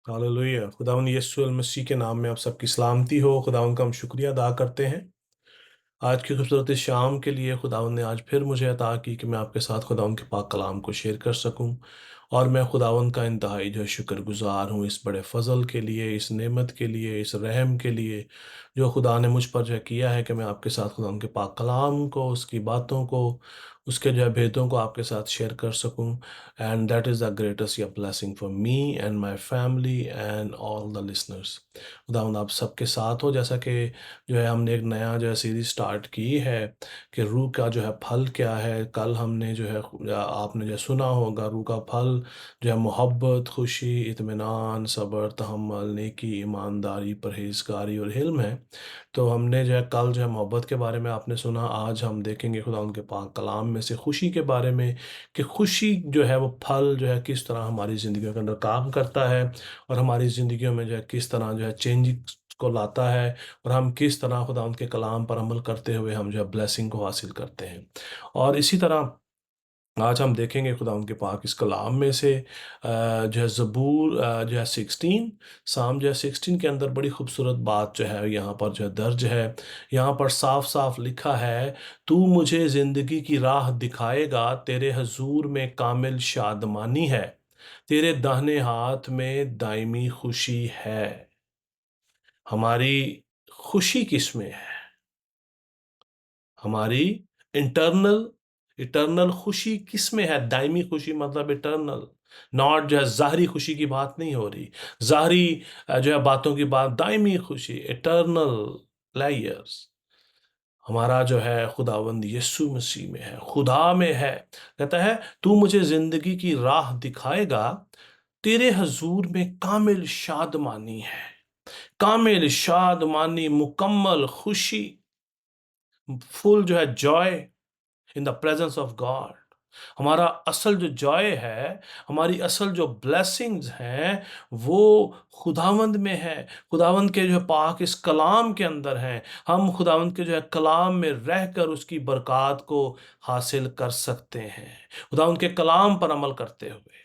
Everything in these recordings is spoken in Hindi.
हालेलुया। खुदावंद यीशु मसीह के नाम में आप सबकी सलामती हो। खुदावंद का हम शुक्रिया अदा करते हैं आज की खूबसूरत इस शाम के लिए। खुदावंद ने आज फिर मुझे अता की कि मैं आपके साथ खुदावंद के पाक कलाम को शेयर कर सकूं। और मैं खुदावंद का इंतहाई जो है शुक्रगुजार हूँ इस बड़े फजल के लिए, इस नेमत के लिए, इस रहम के लिए जो खुदा ने मुझ पर जो है किया है कि मैं आपके साथ खुदावंद के पाक कलाम को, उसकी बातों को, उसके जो है भेदों को आपके साथ शेयर कर सकूं। And that is the greatest या blessing for me and my family and all the listeners. खुदावंद आप सबके साथ हो। जैसा कि जो है हमने एक नया जो है सीरीज स्टार्ट की है कि रूह का जो है फल क्या है। कल हमने जो है आपने जो है सुना होगा, रूह का फल जो है मोहब्बत, खुशी, इत्मीनान, सब्र, तहम्मुल, नेकी, ईमानदारी, परहेजगारी और हिल्म है। तो हमने जो है कल जो है मोहब्बत के बारे में आपने सुना। आज हम देखेंगे खुदा उनके पाक कलाम में से खुशी के बारे में कि खुशी जो है वो फल जो है किस तरह हमारी ज़िंदगियों के अंदर काम करता है और हमारी ज़िंदगियों में जो है किस तरह जो है चेंज को लाता है और हम किस तरह खुदा उनके कलाम पर अमल करते हुए हम जो है ब्लेसिंग को हासिल करते हैं। और इसी तरह आज हम देखेंगे खुदा उनके पाक इस कलाम में से जो है ज़बूर जो है 16, साम जो है 16 के अंदर बड़ी खूबसूरत बात जो है यहाँ पर जो है दर्ज है। यहाँ पर साफ साफ लिखा है, तू मुझे ज़िंदगी की राह दिखाएगा, तेरे हजूर में कामिल शादमानी है, तेरे दाहिने हाथ में दायमी खुशी है। हमारी खुशी किसमें है? हमारी इंटरनल इटर्नल खुशी किसमें है? दायमी खुशी मतलब इटर्नल, नॉट जो है ज़ाहरी खुशी की बात नहीं हो रही। ज़ाहरी जो है बातों की बात, दायमी खुशी, इटर्नल प्लेयर्स हमारा जो है खुदावंद यीशु मसीह में है, खुदा में है। कहता है, तू मुझे जिंदगी की राह दिखाएगा, तेरे हजूर में कामिल शादमानी है। कामिल शादमानी, मुकम्मल खुशी, फुल जो है joy in the presence of God. हमारा असल जो जॉय है, हमारी असल जो ब्लेसिंग्स हैं, वो खुदावंद में है। खुदावंद के जो है पाक इस कलाम के अंदर हैं। हम खुदावंद के जो है कलाम में रहकर उसकी बरक़ात को हासिल कर सकते हैं, खुदावंद के कलाम पर अमल करते हुए।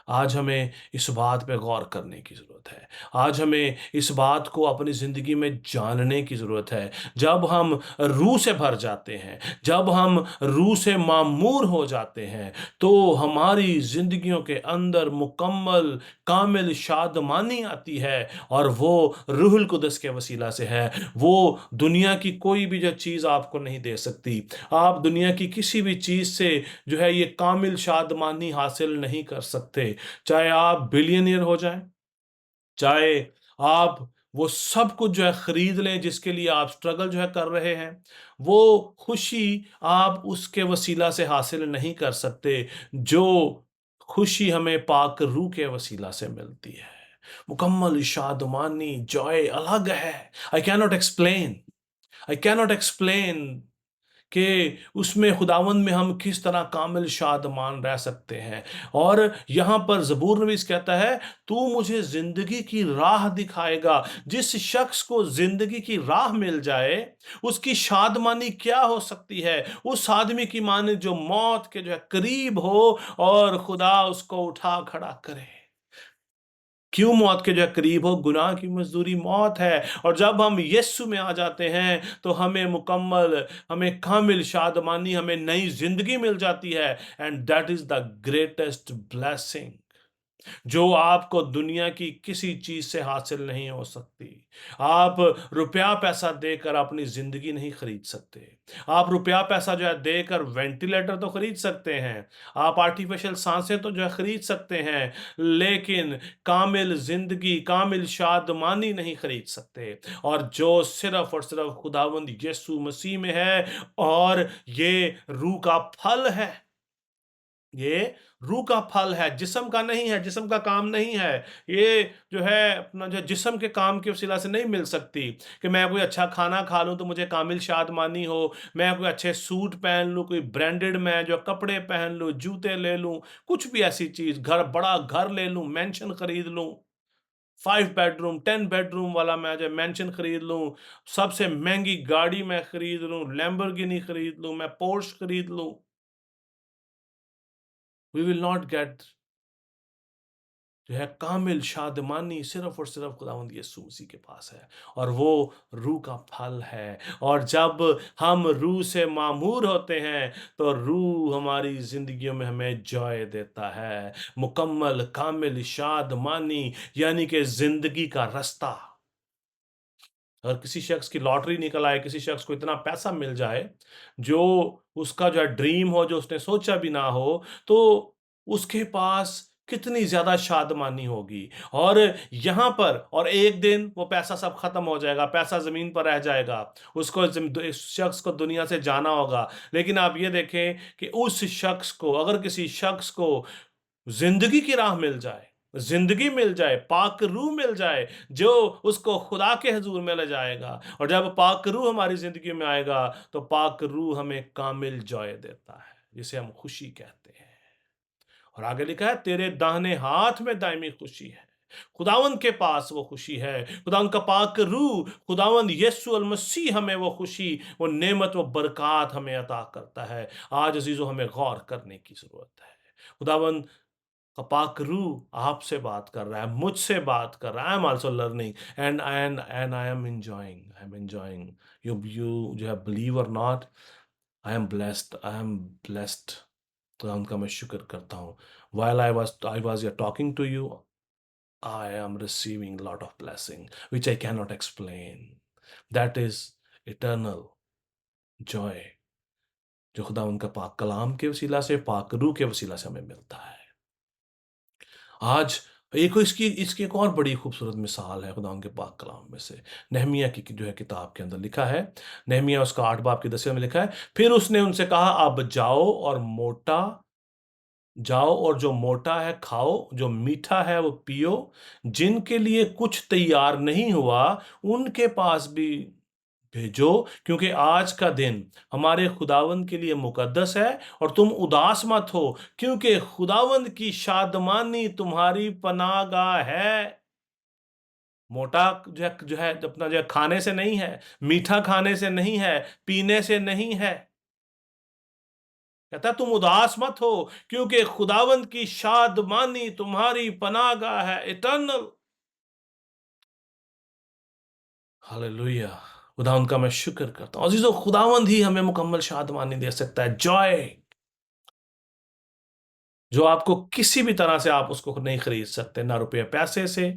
आज हमें इस बात पे गौर करने की ज़रूरत है। आज हमें इस बात को अपनी ज़िंदगी में जानने की ज़रूरत है। जब हम रूह से भर जाते हैं, जब हम रूह से मामूर हो जाते हैं, तो हमारी ज़िंदगियों के अंदर मुकम्मल, कामिल शादमानी आती है और वो रूहुल कुदस के वसीला से है। वो दुनिया की कोई भी जो चीज़ आपको नहीं दे सकती। आप दुनिया की किसी भी चीज़ से जो है ये कामिल शादमानी हासिल नहीं कर सकते। चाहे आप बिलियनियर हो जाएं, चाहे आप वो सब कुछ जो है खरीद लें जिसके लिए आप स्ट्रगल जो है कर रहे हैं, वो खुशी आप उसके वसीला से हासिल नहीं कर सकते जो खुशी हमें पाक रूह के वसीला से मिलती है। मुकम्मल शादमानी, जॉय अलग है। I cannot explain, I cannot explain कि उसमें खुदावंद में हम किस तरह कामिल शादमान रह सकते हैं। और यहाँ पर ज़बूर नवीस कहता है, तू मुझे ज़िंदगी की राह दिखाएगा। जिस शख्स को ज़िंदगी की राह मिल जाए, उसकी शादमानी क्या हो सकती है? उस आदमी की माने जो मौत के जो है करीब हो और खुदा उसको उठा खड़ा करे। क्यों मौत के जो है करीब हो? गुनाह की मजदूरी मौत है। और जब हम यीशु में आ जाते हैं तो हमें मुकम्मल, हमें कामिल शादमानी, हमें नई जिंदगी मिल जाती है। And that is the greatest blessing जो आपको दुनिया की किसी चीज से हासिल नहीं हो सकती। आप रुपया पैसा देकर अपनी जिंदगी नहीं खरीद सकते। आप रुपया पैसा जो है देकर वेंटिलेटर तो खरीद सकते हैं, आप आर्टिफिशियल सांसें तो जो है खरीद सकते हैं, लेकिन कामिल जिंदगी, कामिल शादमानी नहीं खरीद सकते। और जो सिर्फ और सिर्फ खुदावंद यीशु मसीह में है, और ये रूह का फल है। ये रूह का फल है, जिस्म का नहीं है, जिस्म का काम नहीं है। ये जो है अपना जो जिस्म के काम के वसीला से नहीं मिल सकती कि मैं कोई अच्छा खाना खा लूँ तो मुझे कामिल शादमानी हो, मैं कोई अच्छे सूट पहन लूँ, कोई ब्रांडेड मैं जो कपड़े पहन लूँ, जूते ले लूँ, कुछ भी ऐसी चीज़, बड़ा घर ले लूँ, मैंशन खरीद लूँ, 5 बेडरूम, 10 बेडरूम वाला मैं जो मैंशन खरीद लूँ, सबसे महँगी गाड़ी मैं खरीद लूँ, लैम्बोर्गिनी खरीद लूँ, मैं पोर्श खरीद लूँ। वी विल नॉट गेट जो है कामिल शादमानी सिर्फ और सिर्फ खुदावंद यीशु मसीह के पास है, और वो रूह का फल है। और जब हम रूह से मामूर होते हैं तो रूह हमारी जिंदगियों में हमें जॉय देता है, मुकम्मल कामिल शादमानी, यानी कि जिंदगी का रास्ता। अगर किसी शख्स की लॉटरी निकल आए, किसी शख्स को इतना पैसा मिल जाए जो उसका जो है ड्रीम हो, जो उसने सोचा भी ना हो, तो उसके पास कितनी ज्यादा शादमानी होगी। और यहाँ पर और एक दिन वो पैसा सब खत्म हो जाएगा, पैसा जमीन पर रह जाएगा, उसको इस शख्स को दुनिया से जाना होगा। लेकिन आप ये देखें कि उस शख्स को, अगर किसी शख्स को जिंदगी की राह मिल जाए, जिंदगी मिल जाए, पाक रूह मिल जाए, जो उसको खुदा के हजूर में ले जाएगा, और जब पाक रूह हमारी जिंदगी में आएगा तो पाक रूह हमें कामिल जॉय देता है, जिसे हम खुशी कहते हैं। और आगे लिखा है, तेरे दाहिने हाथ में दायमी खुशी है। खुदावंद के पास वो खुशी है, खुदावंद का पाक रूह, खुदावंद यीशु अल मसीह हमें वो खुशी, वो नेमत, वो बरकत हमें अता करता है। आज अजीजों हमें गौर करने की जरूरत है। खुदावंद का पाक रूह आपसे बात कर रहा है, मुझसे बात कर रहा है। I am also learning and I am enjoying you जो है, बिलीव और नॉट, आई एम ब्लेस्ड। तो उनका मैं शुक्र करता हूँ। while I was here talking to you, I am receiving lot of blessing which I cannot explain. That is eternal joy, जो खुदा उनका पाक कलाम के वसीला से, पाक रूह के वसीला से हमें मिलता है। आज एक इसकी इसकी एक और बड़ी खूबसूरत मिसाल है खुदा उनके पाक कलाम में से, नहमिया की जो है किताब के अंदर लिखा है। नहमिया उसका 8 बाब की 10 में लिखा है, फिर उसने उनसे कहा, अब जाओ और जो मोटा है खाओ, जो मीठा है वो पियो, जिनके लिए कुछ तैयार नहीं हुआ उनके पास भी भेजो, क्योंकि आज का दिन हमारे खुदावंद के लिए मुकद्दस है। और तुम उदास मत हो, क्योंकि खुदावंद की शादमानी तुम्हारी पनाहगाह है। मोटा जो है अपना जो है खाने से नहीं है, मीठा खाने से नहीं है, पीने से नहीं है। कहता है तुम उदास मत हो, क्योंकि खुदावंद की शादमानी तुम्हारी पनाहगाह है, इटर्नल। हालेलुया। खुदावंद का मैं शुक्र करता हूं अजीजों, खुदावंद ही हमें मुकम्मल शादमानी दे सकता है, जॉय, जो आपको किसी भी तरह से आप उसको नहीं खरीद सकते, ना रुपये पैसे से,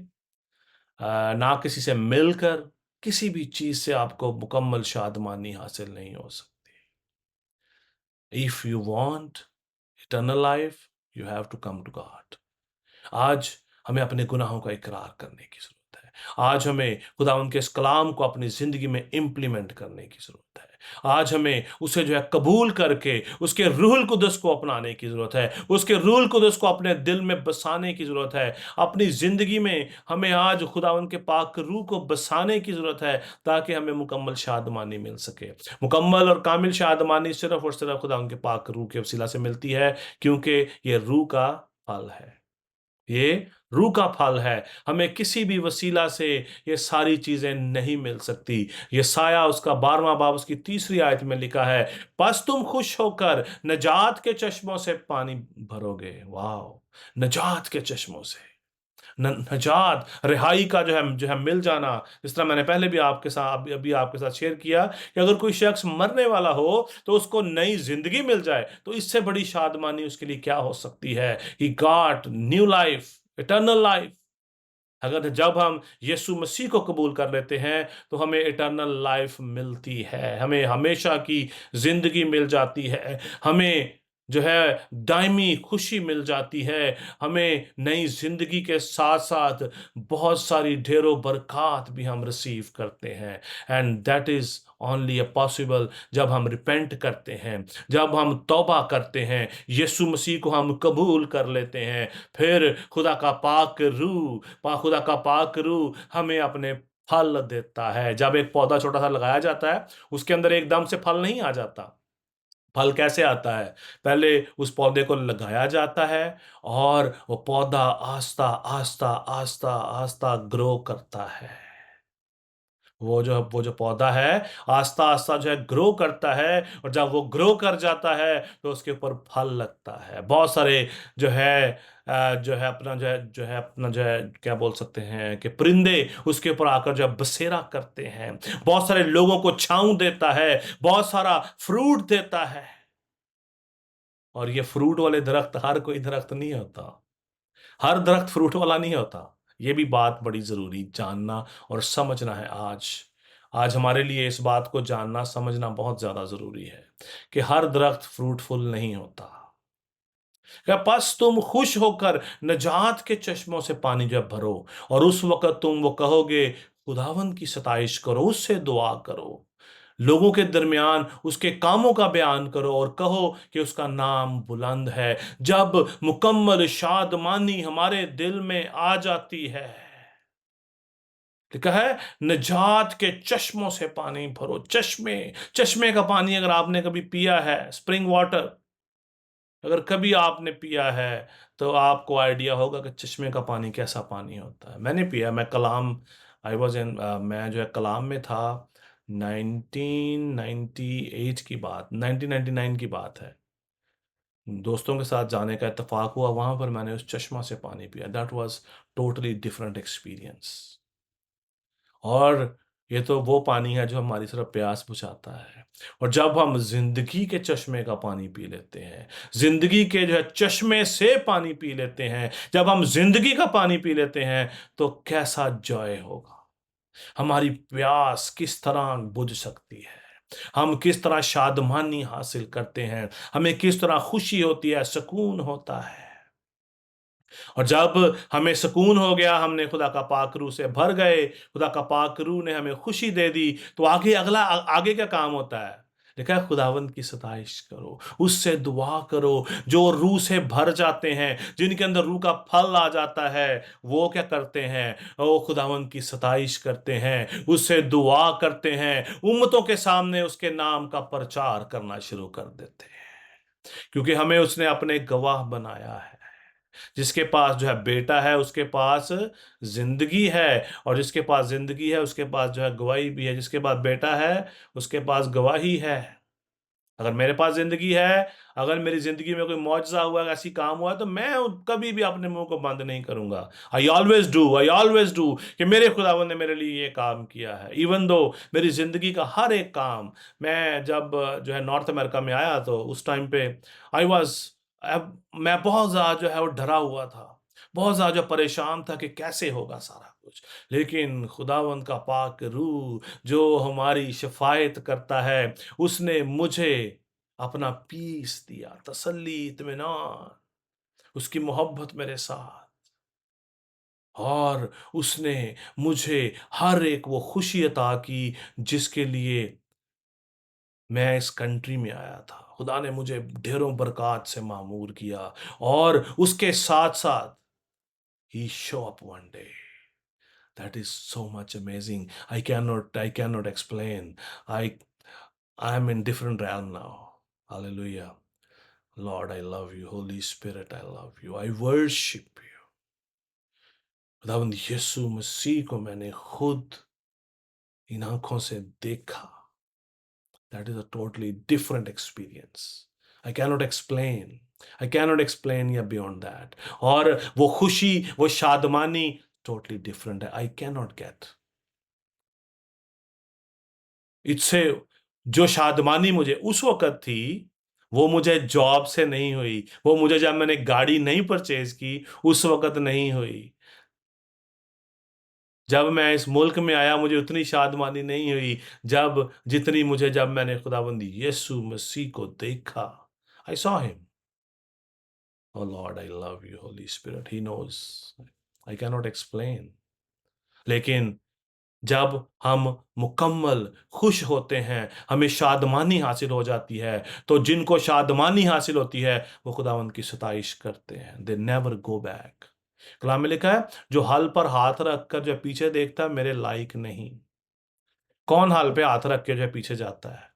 ना किसी से मिलकर, किसी भी चीज से आपको मुकम्मल शादमानी हासिल नहीं हो सकती। If you want eternal life, you have to come to God. आज हमें अपने गुनाहों का इकरार करने की जरूरत है। आज हमें खुदावंद के इस कलाम को अपनी जिंदगी में इंप्लीमेंट करने की जरूरत है। आज हमें उसे जो है कबूल करके उसके रूहुल कुदस को अपनाने की जरूरत है, उसके रूहुल कुदस को अपने दिल में बसाने की जरूरत है। अपनी जिंदगी में हमें आज खुदावंद के पाक रूह को बसाने की जरूरत है, ताकि हमें मुकम्मल शादमानी मिल सके। मुकम्मल और कामिल शादमानी सिर्फ और सिर्फ खुदावंद के पाक रूह के वसीला से मिलती है, क्योंकि ये रूह का फल है, ये रूह का फल है। हमें किसी भी वसीला से ये सारी चीजें नहीं मिल सकती। ये साया उसका 12वां बाब उसकी 3री आयत में लिखा है, बस तुम खुश होकर नजात के चश्मों से पानी भरोगे। वाह, नजात के चश्मों से, नजात, रिहाई का जो है मिल जाना। जिस तरह मैंने पहले भी आपके साथ अभी आपके साथ शेयर किया कि अगर कोई शख्स मरने वाला हो तो उसको नई जिंदगी मिल जाए, तो इससे बड़ी शादमानी उसके लिए क्या हो सकती है। He got new life, eternal life. अगर जब हम यीशु मसीह को कबूल कर लेते हैं तो हमें इटर्नल लाइफ मिलती है, हमें हमेशा की जिंदगी मिल जाती है, हमें जो है दायमी खुशी मिल जाती है, हमें नई जिंदगी के साथ साथ बहुत सारी ढेरों बरकत भी हम रिसीव करते हैं। And that is only a possible जब हम रिपेंट करते हैं, जब हम तौबा करते हैं, यीशु मसीह को हम कबूल कर लेते हैं। फिर खुदा का पाक रूह हमें अपने फल देता है। जब एक पौधा छोटा सा लगाया जाता है, उसके अंदर एकदम से फल नहीं आ जाता। फल कैसे आता है? पहले उस पौधे को लगाया जाता है और वो पौधा आस्ता आस्ता आस्ता आस्ता ग्रो करता है। वो जो पौधा है आस्ता आस्ता जो है ग्रो करता है, और जब वो ग्रो कर जाता है तो उसके ऊपर फल लगता है। बहुत सारे जो है जो है अपना क्या बोल सकते हैं कि परिंदे उसके ऊपर आकर जो है बसेरा करते हैं। बहुत सारे लोगों को छांव देता है, बहुत सारा फ्रूट देता है। और ये फ्रूट वाले दरख्त हर कोई दरख्त नहीं होता, हर दरख्त फ्रूट वाला नहीं होता। ये भी बात बड़ी जरूरी जानना और समझना है। आज आज हमारे लिए इस बात को जानना समझना बहुत ज्यादा जरूरी है कि हर दरख्त फ्रूटफुल नहीं होता। क्या बस तुम खुश होकर नजात के चश्मों से पानी जब भरो, और उस वक्त तुम वो कहोगे खुदावन की सताइश करो, उससे दुआ करो, लोगों के दरमियान उसके कामों का बयान करो और कहो कि उसका नाम बुलंद है। जब मुकम्मल शादमानी हमारे दिल में आ जाती है, लिखा है नजात के चश्मों से पानी भरो। चश्मे चश्मे का पानी अगर आपने कभी पिया है, स्प्रिंग वाटर अगर कभी आपने पिया है, तो आपको आइडिया होगा कि चश्मे का पानी कैसा पानी होता है। मैंने पिया, मैं कलाम, आई वॉज इन, मैं जो है कलाम में था। 1998 की बात, 1999 की बात है। दोस्तों के साथ जाने का इत्तेफाक हुआ, वहां पर मैंने उस चश्मा से पानी पिया। That was totally different experience. और ये तो वो पानी है जो हमारी सिर्फ प्यास बुझाता है। और जब हम जिंदगी के चश्मे का पानी पी लेते हैं, जिंदगी के जो है चश्मे से पानी पी लेते हैं, जब हम जिंदगी का पानी पी लेते हैं, तो कैसा जॉय होगा। हमारी प्यास किस तरह बुझ सकती है, हम किस तरह शादमानी हासिल करते हैं, हमें किस तरह खुशी होती है, सुकून होता है। और जब हमें सुकून हो गया, हमने खुदा का पाक रूह से भर गए, खुदा का पाक रूह ने हमें खुशी दे दी, तो आगे क्या काम होता है। लिखा है खुदावंद की सताइश करो, उससे दुआ करो। जो रूह से भर जाते हैं, जिनके अंदर रूह का फल आ जाता है, वो क्या करते हैं, वो खुदावंद की सताइश करते हैं, उससे दुआ करते हैं, उम्मतों के सामने उसके नाम का प्रचार करना शुरू कर देते हैं। क्योंकि हमें उसने अपने गवाह बनाया है। जिसके पास जो है बेटा है, उसके पास जिंदगी है, और जिसके पास जिंदगी है उसके पास जो है गवाही भी है। जिसके पास बेटा है उसके पास गवाही है। अगर मेरे पास जिंदगी है, अगर मेरी जिंदगी में कोई मौजजा हुआ, ऐसी काम हुआ है, तो मैं कभी भी अपने मुंह को बंद नहीं करूंगा। आई ऑलवेज डू कि मेरे खुदावंद ने मेरे लिए ये काम किया है। इवन दो मेरी जिंदगी का हर एक काम, मैं जब जो है नॉर्थ अमेरिका में आया, तो उस टाइम पे आई वॉज मैं बहुत ज्यादा जो है वो डरा हुआ था, बहुत ज्यादा जो परेशान था कि कैसे होगा सारा कुछ। लेकिन खुदावंद का पाक रूह जो हमारी शफायत करता है, उसने मुझे अपना पीस दिया, तसल्ली, इत्मीनान, उसकी मोहब्बत मेरे साथ। और उसने मुझे हर एक वो खुशी अता की जिसके लिए मैं इस कंट्री में आया था। खुदा ने मुझे ढेरों बरक़ात से मामूर किया, और उसके साथ साथ ही show up one day. That is so much amazing. I cannot explain. I I am in different realm now. Hallelujah. Lord, I love you. Holy Spirit, I love you. I worship you. खुदावंद यीशु मसीह को मैंने खुद इन आंखों से देखा। That is a totally different experience. I cannot explain. I cannot explain या beyond that. और वो खुशी, वो शादमानी totally different है। I cannot get. इससे जो शादमानी मुझे उस वक़्त थी, वो मुझे जॉब से नहीं हुई, वो मुझे जब मैंने गाड़ी नहीं परचेज़ की, उस वक़्त नहीं हुई। जब मैं इस मुल्क में आया, मुझे उतनी शादमानी नहीं हुई, जितनी मुझे जब मैंने खुदावंद यीशु मसीह को देखा। I saw him. Oh lord, I love you Holi spirit, he knows. I cannot explain. लेकिन जब हम मुकम्मल खुश होते हैं, हमें शादमानी हासिल हो जाती है, तो जिनको शादमानी हासिल होती है, वो खुदावंद की सताइश करते हैं। They never go back. कलाम में लिखा है, जो हल पर हाथ रख कर जो पीछे देखता है, मेरे लायक नहीं। कौन हल पे हाथ रख के जो पीछे जाता है?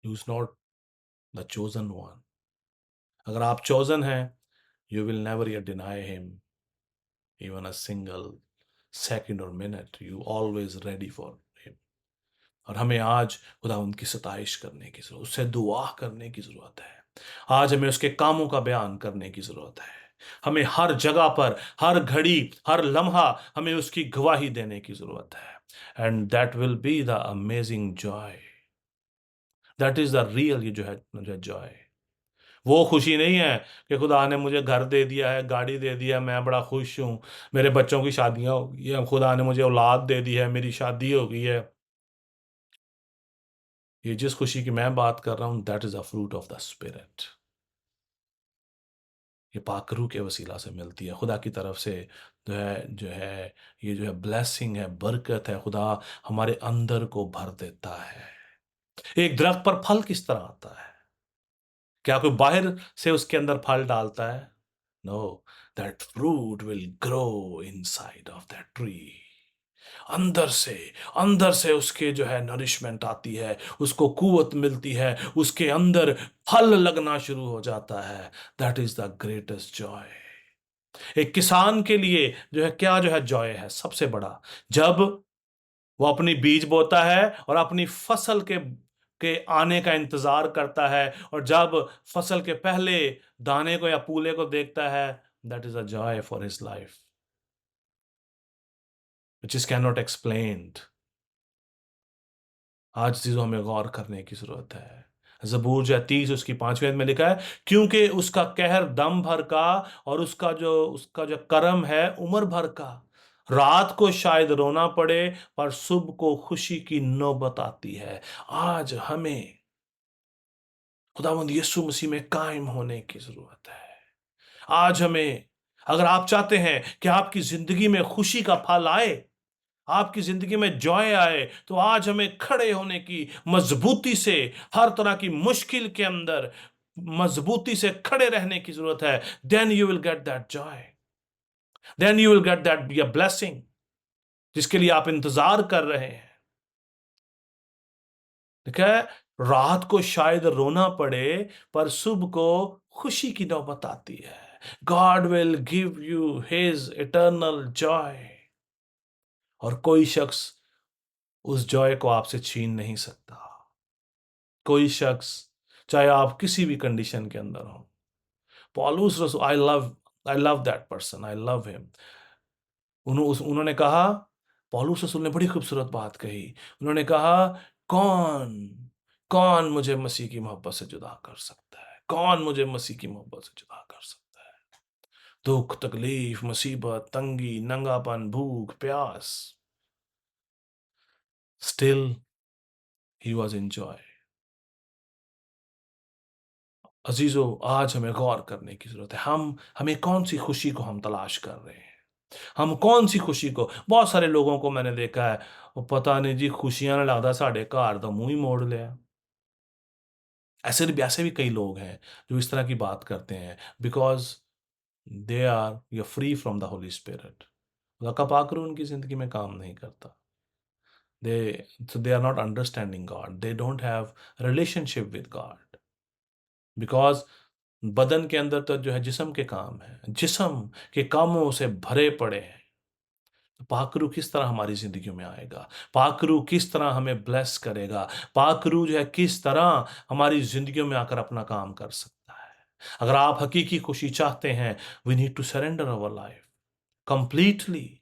You is not the chosen one. अगर आप चोजन हैं, you will never yet deny him even a single second और minute, you always ready for him. और हमें आज खुदा उनकी सताइश करने की जरूरत, उससे दुआ करने की जरूरत है। आज हमें उसके कामों का बयान करने की जरूरत है। हमें हर जगह पर, हर घड़ी, हर लम्हा हमें उसकी गवाही देने की जरूरत है। And that will be the amazing Joy. That is the real, ये जो है जॉय। वो खुशी नहीं है कि खुदा ने मुझे घर दे दिया है, गाड़ी दे दिया है, मैं बड़ा खुश हूं, मेरे बच्चों की शादियां हो गई हैं, खुदा ने मुझे औलाद दे दी है, मेरी शादी हो गई है। ये जिस खुशी की मैं बात कर रहा हूं, that is a fruit of the spirit. ये पाकरू के वसीला से मिलती है, खुदा की तरफ से जो है ये जो है ब्लेसिंग है, बरकत है। खुदा हमारे अंदर को भर देता है। एक दरख्त पर फल किस तरह आता है? क्या कोई बाहर से उसके अंदर फल डालता है? No, that fruit will grow inside of that tree. अंदर से, अंदर से उसके जो है नरिशमेंट आती है, उसको कुवत मिलती है, उसके अंदर फल लगना शुरू हो जाता है। That is the greatest Joy. एक किसान के लिए जो है क्या जो है जॉय है सबसे बड़ा? जब वो अपनी बीज बोता है और अपनी फसल के आने का इंतजार करता है, और जब फसल के पहले दाने को या पूले को देखता है, that is a joy for his life which is can not explained. आज चीजों हमें गौर करने की जरूरत है। जबूर जो 30 उसकी 5वीं आयत में लिखा है, क्योंकि उसका कहर दम भर का, और उसका जो करम है उम्र भर का। रात को शायद रोना पड़े, पर सुबह को खुशी की नौबत आती है। आज हमें खुदावंद यीशु मसीह में कायम होने की जरूरत है। आज हमें, अगर आप चाहते हैं कि आपकी जिंदगी में खुशी का फल आए, आपकी जिंदगी में जॉय आए, तो आज हमें खड़े होने की, मजबूती से हर तरह की मुश्किल के अंदर मजबूती से खड़े रहने की जरूरत है। Then you will get that joy, then you will get that be a blessing जिसके लिए आप इंतजार कर रहे हैं। ठीक है? रात को शायद रोना पड़े, पर सुबह को खुशी की नौबत आती है। God will give you his eternal Joy, और कोई शख्स उस जॉय को आपसे छीन नहीं सकता। कोई शख्स, चाहे आप किसी भी कंडीशन के अंदर हो। पौलुस रसूल, I love that person, I love him. उन्होंने कहा, पौलुस रसूल ने बड़ी खूबसूरत बात कही। उन्होंने कहा, कौन कौन मुझे मसीह की मोहब्बत से जुदा कर सकता है? कौन मुझे मसीह की मोहब्बत से जुदा कर सकता है? दुख, तकलीफ, मुसीबत, तंगी, नंगापन, भूख, प्यास, still he was in joy. अजीजों, आज हमें गौर करने की जरूरत है। हमें कौन सी खुशी को हम तलाश कर रहे हैं? हम कौन सी खुशी को, बहुत सारे लोगों को मैंने देखा है, वो पता नहीं जी, खुशियां ना लगता साढ़े घर तो मुंह ही मोड़ लिया। ऐसे भी कई लोग हैं जो इस तरह की बात करते हैं, because they are you free from the holy spirit. खुदा का पाक रूह उनकी जिंदगी में काम नहीं करता। They are not understanding God, they don't have relationship with God, because बदन के अंदर तो जो है जिस्म के काम है, जिस्म के कामों से भरे पड़े हैं। तो पाकरू किस तरह हमारी जिंदगी में आएगा? पाकरू किस तरह हमें ब्लेस करेगा? पाकरू जो है किस तरह हमारी जिंदगियों में आकर अपना काम कर सकता है? अगर आप हकीकी खुशी चाहते हैं, we need to surrender our life completely.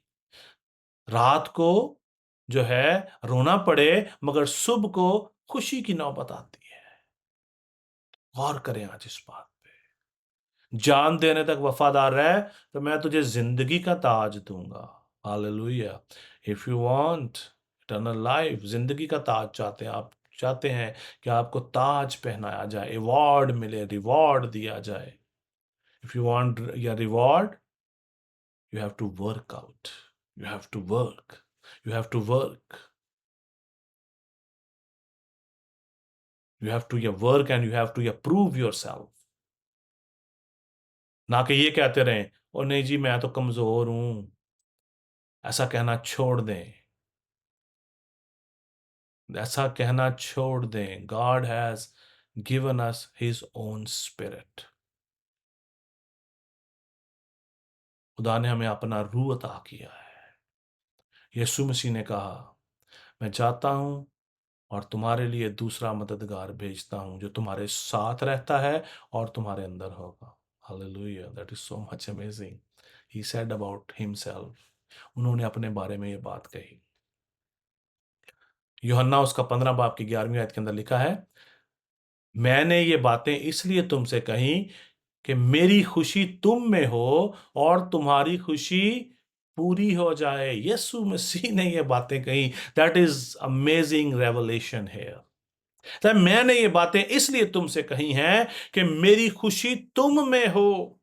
रात को जो है रोना पड़े, मगर सुबह को खुशी की नौबत आती है। गौर करें आज इस बात पे। जान देने तक वफादार रहे, तो मैं तुझे जिंदगी का ताज दूंगा। Hallelujah. If you want eternal life, जिंदगी का ताज चाहते हैं आप, चाहते हैं कि आपको ताज पहनाया जाए, अवार्ड मिले, रिवॉर्ड दिया जाए। If you want your reward, you have to work out, you have to work, you have to work, you have to your work, and you have to prove yourself. ना कि ये कहते रहें, और नहीं जी मैं तो कमजोर हूं। ऐसा कहना छोड़ दें, ऐसा कहना छोड़ दें। God has given us his own spirit. खुदा ने हमें अपना रूह अता किया है। यीशु मसीह ने कहा, मैं जाता हूँ और तुम्हारे लिए दूसरा मददगार भेजता हूँ जो तुम्हारे साथ रहता है और तुम्हारे अंदर होगा। Hallelujah, that is so much amazing. He said about himself, उन्होंने अपने बारे में ये बात कही। यूहन्ना उसका 15 बाब की 11वीं आयत के अंदर लिखा है, मैंने ये बातें इसलिए तुमसे कही कि मेरी खुशी तुम में हो और तुम्हारी खुशी पूरी हो जाए। यीशु मसीह ने ये बातें कही। दैट इज अमेजिंग रेवलेशन है। तो मैंने ये बातें इसलिए तुमसे कही हैं कि मेरी खुशी तुम में हो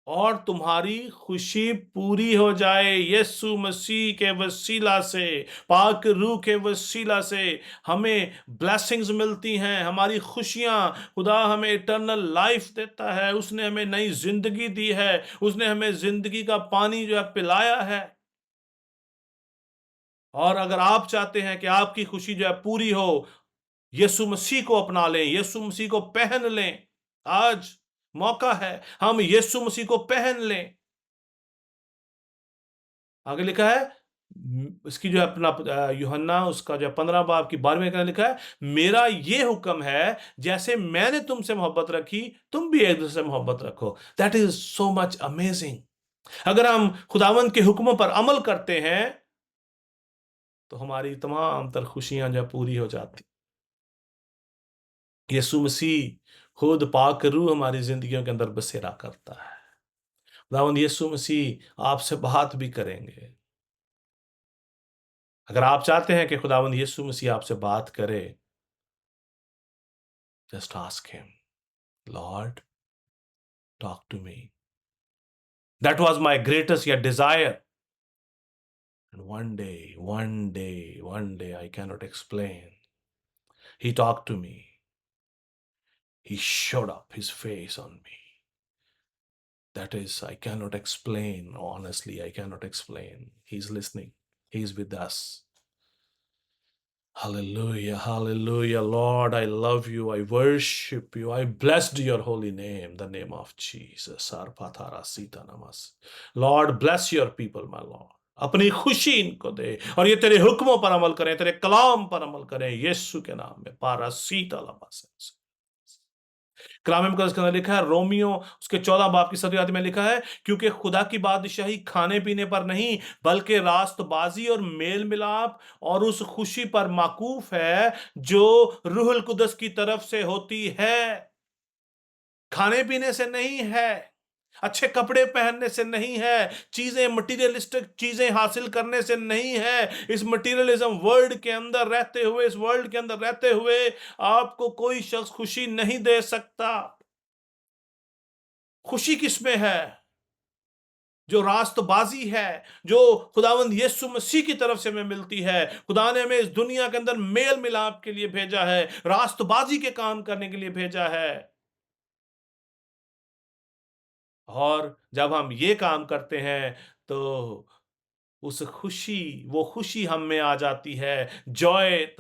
और तुम्हारी खुशी पूरी हो जाए। यीशु मसीह के वसीला से, पाक रूह के वसीला से हमें ब्लेसिंग्स मिलती हैं, हमारी खुशियां, खुदा हमें इटर्नल लाइफ देता है, उसने हमें नई जिंदगी दी है, उसने हमें जिंदगी का पानी जो है पिलाया है। और अगर आप चाहते हैं कि आपकी खुशी जो है पूरी हो, यीशु मसीह को अपना लें, यीशु मसीह को पहन लें। आज मौका है, हम यीशु मसीह को पहन लें। आगे लिखा है, इसकी जो है अपना यूहन्ना उसका जो 15 बाब की 12वें का लिखा है, मेरा ये हुक्म है जैसे मैंने तुमसे मोहब्बत रखी तुम भी एक दूसरे से मोहब्बत रखो। That is so much amazing. अगर हम खुदावंद के हुक्मों पर अमल करते हैं तो हमारी तमाम तर खुशियां जो पूरी हो जाती। यीशु मसीह खुद पाक रूह हमारी जिंदगियों के अंदर बसेरा करता है। खुदावंद यीशु मसीह आपसे बात भी करेंगे। अगर आप चाहते हैं कि खुदावंद यीशु मसीह आपसे बात करे, just ask him, lord talk to me. That was my greatest या desire. And one day, I cannot explain. He talked to me. He showed up his face on me. That is, I cannot explain. Honestly, I cannot explain. He's listening. He's with us. Hallelujah, hallelujah. Lord, I love you. I worship you. I blessed your holy name, the name of Jesus. Sarpathara Sita Namas. Lord, bless your people, my Lord. अपनी खुशी इनको दे और ये तेरे हुक्मों पर अमल करें, तेरे कलाम पर अमल करें, यीशु के नाम में। पारा सीता लबास। कलाम मुकद्दस के अंदर लिखा है, रोमियो उसके 14 बाब की 7वीं आयत में लिखा है, क्योंकि खुदा की बादशाही खाने पीने पर नहीं बल्कि रास्तबाजी और मेल मिलाप और उस खुशी पर माकूफ है जो रूहुल कुदस की तरफ से होती है। खाने पीने से नहीं है, अच्छे कपड़े पहनने से नहीं है, चीजें मटीरियलिस्टिक चीजें हासिल करने से नहीं है। इस मटीरियलिज्म वर्ल्ड के अंदर रहते हुए, इस वर्ल्ड के अंदर रहते हुए आपको कोई शख्स खुशी नहीं दे सकता। खुशी किसमें है? जो रास्तबाजी है, जो खुदावंद यीशु मसीह की तरफ से हमें मिलती है। खुदा ने हमें इस दुनिया के अंदर मेल मिलाप के लिए भेजा है, रास्तबाजी के काम करने के लिए भेजा है। और जब हम ये काम करते हैं तो उस खुशी, वो खुशी हम में आ जाती है। जॉय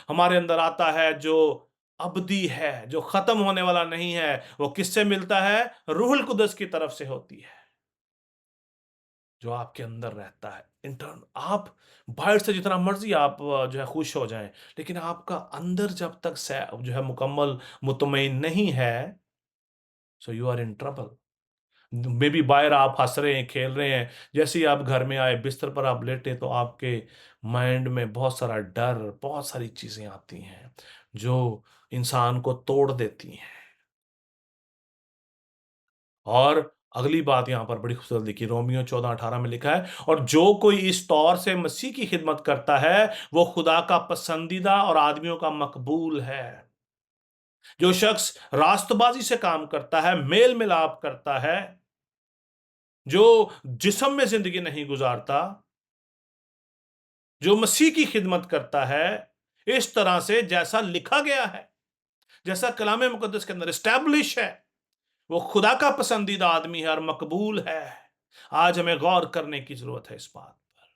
हमारे अंदर आता है जो अबदी है, जो खत्म होने वाला नहीं है। वो किससे मिलता है? रूहुल कुदस की तरफ से होती है, जो आपके अंदर रहता है। इंटर्न आप बाहर से जितना मर्जी आप जो है खुश हो जाएं, लेकिन आपका अंदर जब तक जो है मुकम्मल मुतमईन नहीं है, so you are in trouble. Maybe बाहर आप हंस रहे हैं, खेल रहे हैं, जैसे ही आप घर में आए, बिस्तर पर आप लेटे तो आपके माइंड में बहुत सारा डर, बहुत सारी चीजें आती हैं जो इंसान को तोड़ देती हैं। और अगली बात यहां पर बड़ी खूबसूरत लिखी, रोमियो 14:18 में लिखा है, और जो कोई इस तौर से मसीह की खिदमत करता है वो खुदा का पसंदीदा और आदमियों का मकबूल है। जो शख्स रास्तबाजी से काम करता है, मेल मिलाप करता है, जो जिस्म में जिंदगी नहीं गुजारता, जो मसीह की खिदमत करता है इस तरह से जैसा लिखा गया है, जैसा कलाम मुकद्दस के अंदर एस्टैब्लिश है, वो खुदा का पसंदीदा आदमी है और मकबूल है। आज हमें गौर करने की जरूरत है इस बात पर।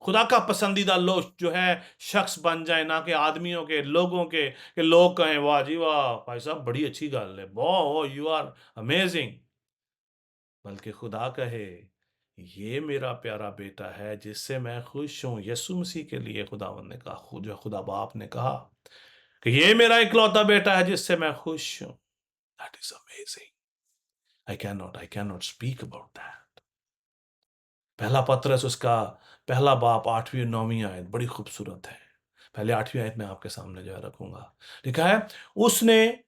खुदा का पसंदीदा लोग जो है शख्स बन जाए, ना कि आदमियों के, लोगों के लोग कहें वाह जी वाह भाई साहब बड़ी अच्छी गल है, वाह यू आर अमेजिंग। बल्कि खुदा कहे ये मेरा प्यारा बेटा है जिससे मैं खुश हूँ। यीशु मसीह के लिए खुदावंद ने कहा, जो खुदा बाप ने कहा कि ये मेरा इकलौता बेटा है जिससे मैं खुश हूँ। That is amazing. I can not speak about that. पहला पत्रस उसका पहला बाप 8वीं और 9वीं आयत बड़ी खूबसूरत है। पहले 8वीं आयत में आपके सामने जो है रखूंगा। लिखा है, उसने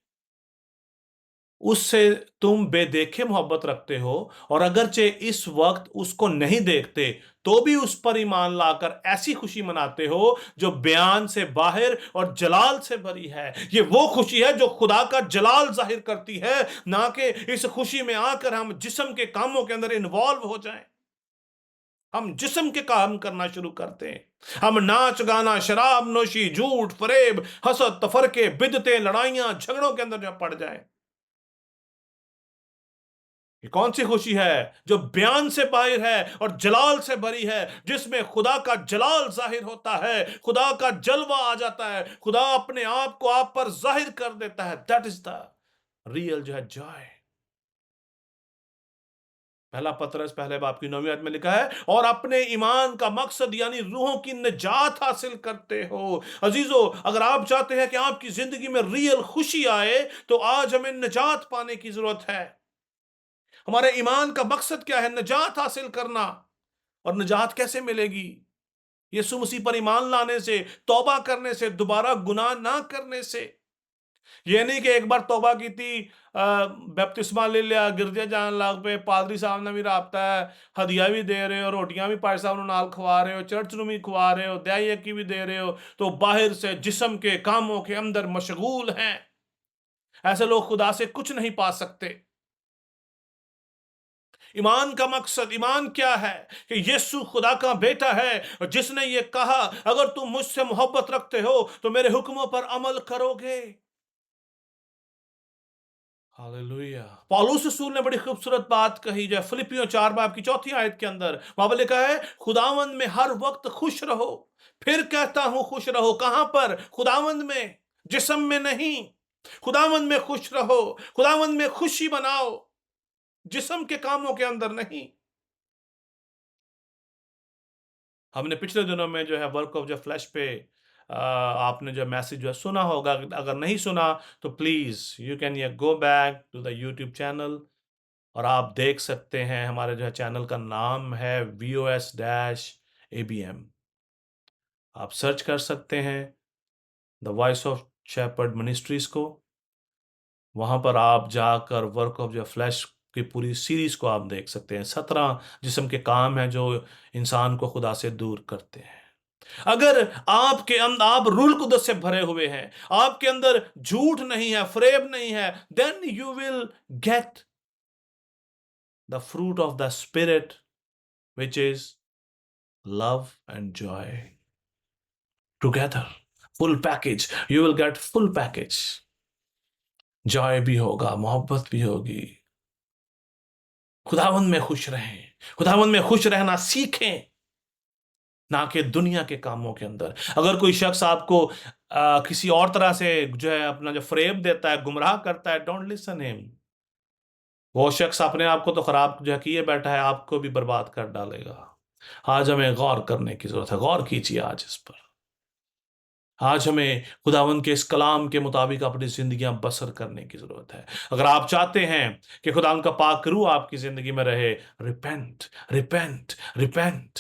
उससे तुम बेदेखे मोहब्बत रखते हो, और अगरचे इस वक्त उसको नहीं देखते तो भी उस पर ईमान लाकर ऐसी खुशी मनाते हो जो बयान से बाहर और जलाल से भरी है। ये वो खुशी है जो खुदा का जलाल जाहिर करती है, ना कि इस खुशी में आकर हम जिस्म के कामों के अंदर इन्वॉल्व हो जाएं। हम जिस्म के काम करना शुरू करते हैं। हम नाच गाना, शराब नोशी, झूठ फरेब, हसद तफरके, बिदते, लड़ाइयां झगड़ों के अंदर जब पड़ जाए। ये कौन सी खुशी है जो बयान से बाहर है और जलाल से भरी है, जिसमें खुदा का जलाल जाहिर होता है, खुदा का जलवा आ जाता है, खुदा अपने आप को आप पर जाहिर कर देता है। दैट इज द रियल जो है जॉय। पहला पतरस पहले बाप की 9वीं आयत में लिखा है, और अपने ईमान का मकसद यानी रूहों की निजात हासिल करते हो। अजीजों, अगर आप चाहते हैं कि आपकी जिंदगी में रियल खुशी आए, तो आज हमें निजात पाने की जरूरत है। हमारे ईमान का मकसद क्या है? निजात हासिल करना। और निजात कैसे मिलेगी? यीशु मसीह पर ईमान लाने से, तौबा करने से, दोबारा गुनाह ना करने से। ये नहीं कि एक बार तौबा की थी, बपतिस्मा ले लिया, गिरजे जान लग पे, पादरी साहब ने भी राबता है, हदिया भी दे रहे हो, रोटियां भी पाज साहब नाल खवा रहे हो, चर्च ਨੂੰ भी खवा रहे हो, दयाई की भी दे रहे हो, तो बाहर से जिस्म के कामों के अंदर मशगूल हैं। ऐसे लोग खुदा से कुछ नहीं पा सकते। ईमान का मकसद, ईमान क्या है? कि यीशु खुदा का बेटा है, और जिसने ये कहा, अगर तुम मुझसे मोहब्बत रखते हो तो मेरे हुक्मों पर अमल करोगे। हालेलुया। पौलुस रसूल ने बड़ी खूबसूरत बात कही, जो फिलिपियों 4 बाब की 4थी आयत के अंदर वहां पर लिखा है, खुदावंद में हर वक्त खुश रहो। फिर कहता हूं खुश रहो। कहां पर? खुदावंद में, जिस्म में नहीं। खुदावंद में खुश रहो, खुदावंद में खुशी बनाओ, जिस्म के कामों के अंदर नहीं। हमने पिछले दिनों में जो है वर्क ऑफ द फ्लैश पे आपने जो मैसेज जो है सुना होगा। अगर नहीं सुना तो please you can go back to the YouTube channel, और आप देख सकते हैं। हमारे जो है चैनल का नाम है VOS-ABM। आप सर्च कर सकते हैं the Voice of Shepherd Ministries को। वहां पर आप जाकर वर्क ऑफ द फ्लैश की पूरी सीरीज को आप देख सकते हैं। 17 जिस्म के काम हैं जो इंसान को खुदा से दूर करते हैं। अगर आपके अंदर आप रूल कुदस से भरे हुए हैं, आपके अंदर झूठ नहीं है, फरेब नहीं है, then you will get the fruit of the spirit, which is love and joy together, full package. You will get full package। Joy भी होगा, मोहब्बत भी होगी। खुदावंद में खुश रहें, खुदावंद में खुश रहना सीखें, ना कि दुनिया के कामों के अंदर। अगर कोई शख्स आपको किसी और तरह से जो है अपना जो फ्रेब देता है, गुमराह करता है, डोंट लिसन हिम। वो शख्स अपने आप को तो खराब जो है किए बैठा है, आपको भी बर्बाद कर डालेगा। आज हमें गौर करने की जरूरत है। गौर कीजिए आज इस पर। आज हमें खुदावंद के इस कलाम के मुताबिक अपनी जिंदगियां बसर करने की जरूरत है। अगर आप चाहते हैं कि खुदावंद का पाक रूह आपकी जिंदगी में रहे, रिपेंट, रिपेंट, रिपेंट।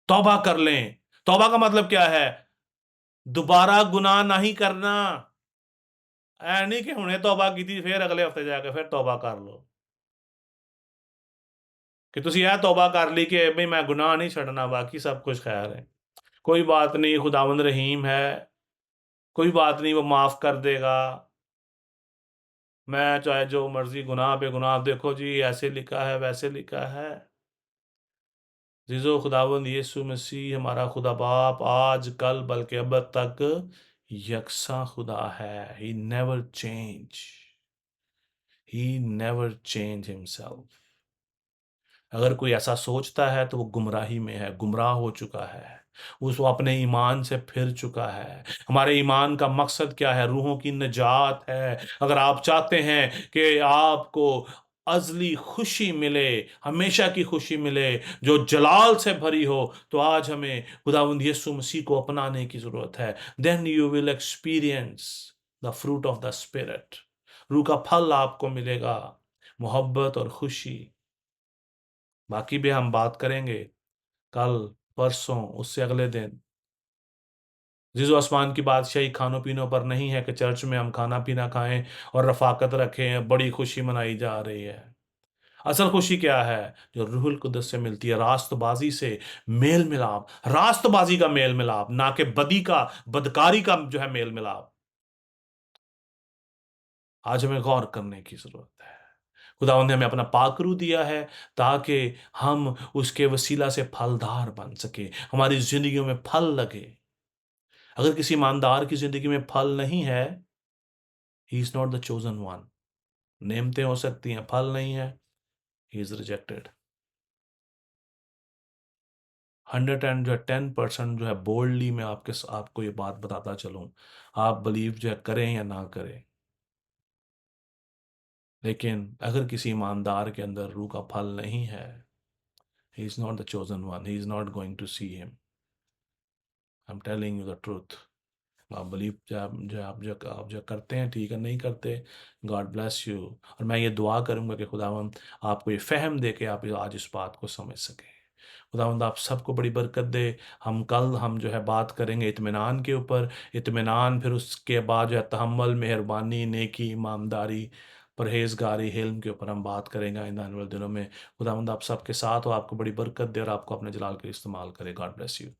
तौबा कर लें। तौबा का मतलब क्या है? दोबारा गुनाह नहीं करना। ऐ नहीं कि हुने तौबा की थी फिर अगले हफ्ते जाके फिर तौबा कर लो। कि तुसी यह तौबा कर ली कि भाई मैं गुनाह नहीं छड़ना, बाकी सब कुछ खैर है। कोई बात नहीं, खुदावंद रहीम है, कोई बात नहीं, वो माफ कर देगा। मैं चाहे जो मर्जी गुनाह पे गुनाह, देखो जी ऐसे लिखा है वैसे लिखा है। जीजो, खुदावंद यीशु मसीह हमारा खुदा बाप आज कल बल्कि अब तक यकसा खुदा है। He never change, he never change himself. अगर कोई ऐसा सोचता है तो वो गुमराही में है, गुमराह हो चुका है, उसको अपने ईमान से फिर चुका है। हमारे ईमान का मकसद क्या है? रूहों की निजात है। अगर आप चाहते हैं कि आपको अज़ली खुशी मिले, हमेशा की खुशी मिले, जो जलाल से भरी हो, तो आज हमें खुदावंद यीशु मसीह को अपनाने की ज़रूरत है। Then you will experience the fruit of the spirit. रूह का फल आपको मिलेगा, मोहब्बत और खुशी। बाकी भी हम बात करेंगे कल, परसों, उससे अगले दिन। जिस आसमान की बादशाही खानों पीनों पर नहीं है कि चर्च में हम खाना पीना खाएं और रफाकत रखें, बड़ी खुशी मनाई जा रही है। असल खुशी क्या है? जो रूहुल कुद्दस से मिलती है, रास्तबाजी से मेल मिलाप, रास्तबाजी का मेल मिलाप, ना कि बदी का, बदकारी का जो है मेल मिलाप। आज हमें गौर करने की जरूरत है। खुदावंद ने हमें अपना पाकरू दिया है ताकि हम उसके वसीला से फलदार बन सके, हमारी जिंदगियों में फल लगे। अगर किसी ईमानदार की जिंदगी में फल नहीं है, he is not the chosen one. नेमतें हो सकती हैं, फल नहीं है, ही इज रिजेक्टेड। 110% जो है बोल्डली मैं आपको ये बात बताता चलूं, आप बिलीव जो है करें या ना करें, लेकिन अगर किसी ईमानदार के अंदर रूह का फल नहीं है, he is not the chosen one, he is not going to see him. I am telling you the truth. आप बिलीव जो करते हैं ठीक है, नहीं करते, गॉड ब्लेस यू। और मैं ये दुआ करूंगा कि खुदावंद आपको ये फहम दे के आप आज इस बात को समझ सकें। खुदावंद आप सबको बड़ी बरकत दे। हम जो है बात करेंगे इत्मीनान के ऊपर। इत्मीनान, फिर उसके बाद जो है तहम्मुल, मेहरबानी, नेकी, ईमानदारी, परहेजगारी, हिल्म के ऊपर हम बात करेंगे आइंदा आने वाले दिनों में। खुदावंद आप सबके साथ हो, आपको बड़ी बरकत दे और आपको अपने जलाल के लिए इस्तेमाल करे। God bless you.